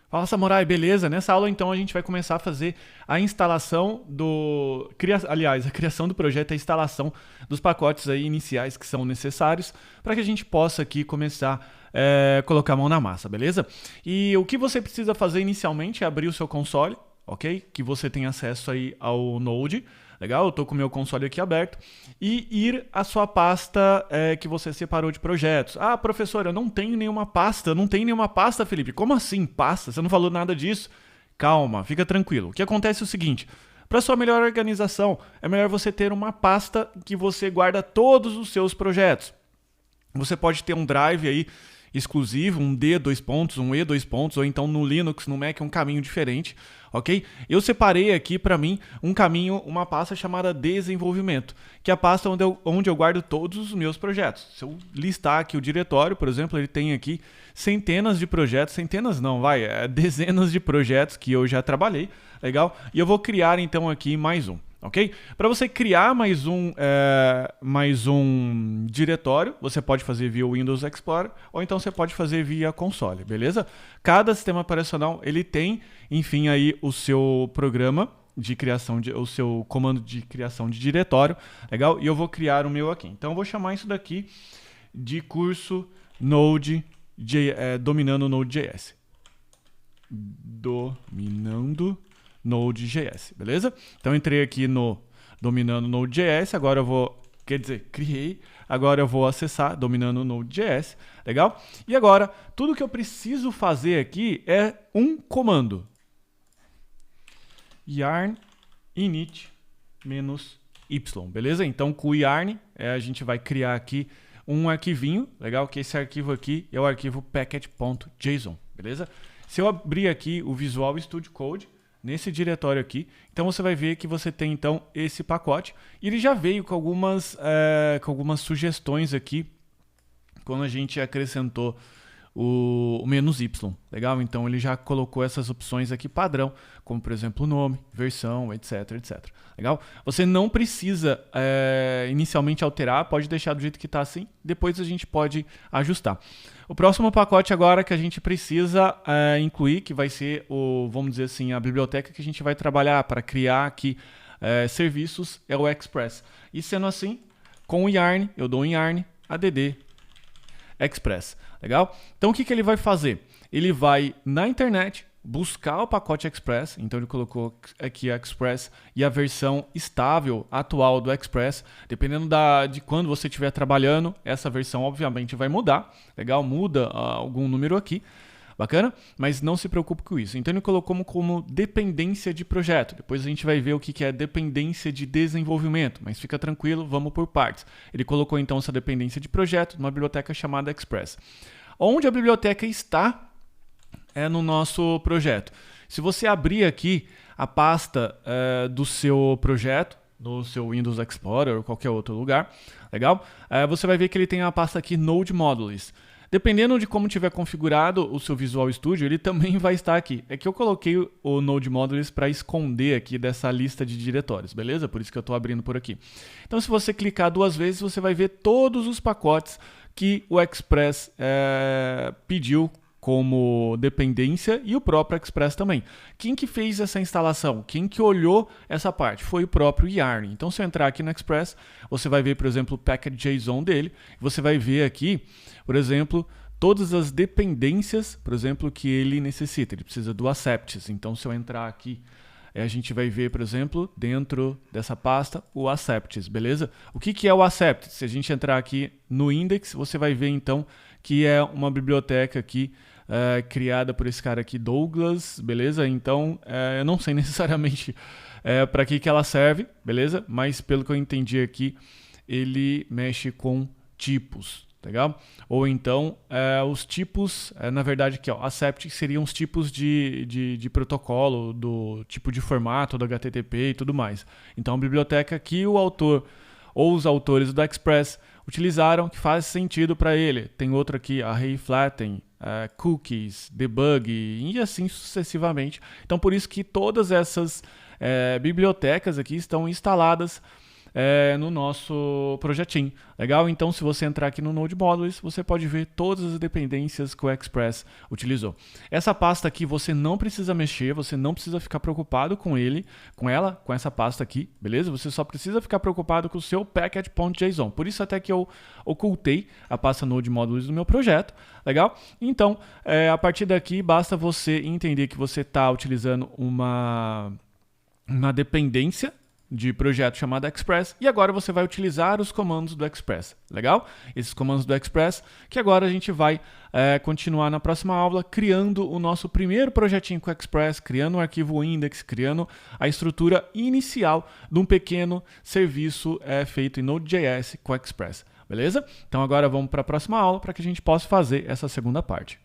Fala, Samurai, beleza? Nessa aula, então, a gente vai começar a fazer a instalação Aliás, a criação do projeto e a instalação dos pacotes aí iniciais que são necessários para que a gente possa aqui começar a colocar a mão na massa, beleza? E o que você precisa fazer inicialmente é abrir o seu console, ok? Que você tem acesso aí ao Node. Legal? Eu estou com o meu console aqui aberto. E ir à sua pasta que você separou de projetos. Ah, professor, eu não tenho nenhuma pasta. Não tem nenhuma pasta, Felipe. Como assim pasta? Você não falou nada disso? Calma, fica tranquilo. O que acontece é o seguinte. Para sua melhor organização, é melhor você ter uma pasta que você guarda todos os seus projetos. Você pode ter um drive aí exclusivo, um D, dois pontos, um E, dois pontos, ou então no Linux, no Mac, um caminho diferente, ok? Eu separei aqui para mim um caminho, uma pasta chamada desenvolvimento, que é a pasta onde eu guardo todos os meus projetos. Se eu listar aqui o diretório, por exemplo, ele tem aqui centenas de projetos, dezenas de projetos que eu já trabalhei, legal? E eu vou criar então aqui mais um. Ok? Para você criar mais um diretório, você pode fazer via Windows Explorer ou então você pode fazer via console, beleza? Cada sistema operacional ele tem, enfim, aí o seu programa de criação, o seu comando de criação de diretório, legal? E eu vou criar o meu aqui. Então eu vou chamar isso daqui de curso dominando Node.js. Dominando Node.js, beleza? Então entrei aqui no dominando Node.js, agora eu vou, criei, agora eu vou acessar dominando Node.js, legal? E agora, tudo que eu preciso fazer aqui é um comando. Yarn init -y, beleza? Então com o yarn a gente vai criar aqui um arquivinho, legal? Que esse arquivo aqui é o arquivo package.json, beleza? Se eu abrir aqui o Visual Studio Code, nesse diretório aqui, então você vai ver que você tem então esse pacote e ele já veio com algumas sugestões aqui quando a gente acrescentou o "-y", legal? Então ele já colocou essas opções aqui padrão, como por exemplo nome, versão, etc, etc. Legal? Você não precisa inicialmente alterar, pode deixar do jeito que está assim, depois a gente pode ajustar. O próximo pacote agora que a gente precisa incluir, que vai ser vamos dizer assim, a biblioteca que a gente vai trabalhar para criar aqui serviços, é o Express. E sendo assim, com o Yarn, eu dou um Yarn add Express, legal? Então o que ele vai fazer? Ele vai na internet buscar o pacote Express, então ele colocou aqui Express e a versão estável atual do Express, dependendo de quando você estiver trabalhando, essa versão obviamente vai mudar, legal? Muda algum número aqui, bacana? Mas não se preocupe com isso. Então ele colocou como dependência de projeto, depois a gente vai ver o que é dependência de desenvolvimento, mas fica tranquilo, vamos por partes. Ele colocou então essa dependência de projeto numa biblioteca chamada Express. Onde a biblioteca está no nosso projeto. Se você abrir aqui a pasta do seu projeto, no seu Windows Explorer ou qualquer outro lugar, legal? Você vai ver que ele tem a pasta aqui Node Modules. Dependendo de como tiver configurado o seu Visual Studio, ele também vai estar aqui. É que eu coloquei o Node Modules para esconder aqui dessa lista de diretórios, beleza? Por isso que eu estou abrindo por aqui. Então, se você clicar duas vezes, você vai ver todos os pacotes que o Express pediu como dependência e o próprio Express também. Quem que fez essa instalação? Quem que olhou essa parte? Foi o próprio Yarn. Então, se eu entrar aqui no Express, você vai ver, por exemplo, o package.json dele. Você vai ver aqui, por exemplo, todas as dependências, por exemplo, que ele necessita. Ele precisa do Accepts. Então, se eu entrar aqui, a gente vai ver, por exemplo, dentro dessa pasta, o Accepts, beleza? O que é o Accepts? Se a gente entrar aqui no index, você vai ver, então, que é uma biblioteca aqui criada por esse cara aqui, Douglas, beleza? Então, eu não sei necessariamente para que ela serve, beleza? Mas pelo que eu entendi aqui, ele mexe com tipos, legal? Ou então, os tipos, na verdade aqui, ó, Accept seriam os tipos de protocolo, do tipo de formato, do HTTP e tudo mais. Então, a biblioteca que o autor ou os autores do Express utilizaram, que faz sentido para ele. Tem outra aqui, Array Flatten, Cookies, Debug e assim sucessivamente. Então, por isso que todas essas bibliotecas aqui estão instaladas no nosso projetinho. Legal? Então, se você entrar aqui no Node Modules, você pode ver todas as dependências que o Express utilizou. Essa pasta aqui você não precisa mexer, você não precisa ficar preocupado com essa pasta aqui, beleza? Você só precisa ficar preocupado com o seu package.json. Por isso até que eu ocultei a pasta Node Modules do meu projeto, legal? Então, a partir daqui, basta você entender que você está utilizando uma dependência de projeto chamado Express, e agora você vai utilizar os comandos do Express, legal? Esses comandos do Express, que agora a gente vai continuar na próxima aula, criando o nosso primeiro projetinho com o Express, criando um arquivo index, criando a estrutura inicial de um pequeno serviço feito em Node.js com o Express, beleza? Então agora vamos para a próxima aula para que a gente possa fazer essa segunda parte.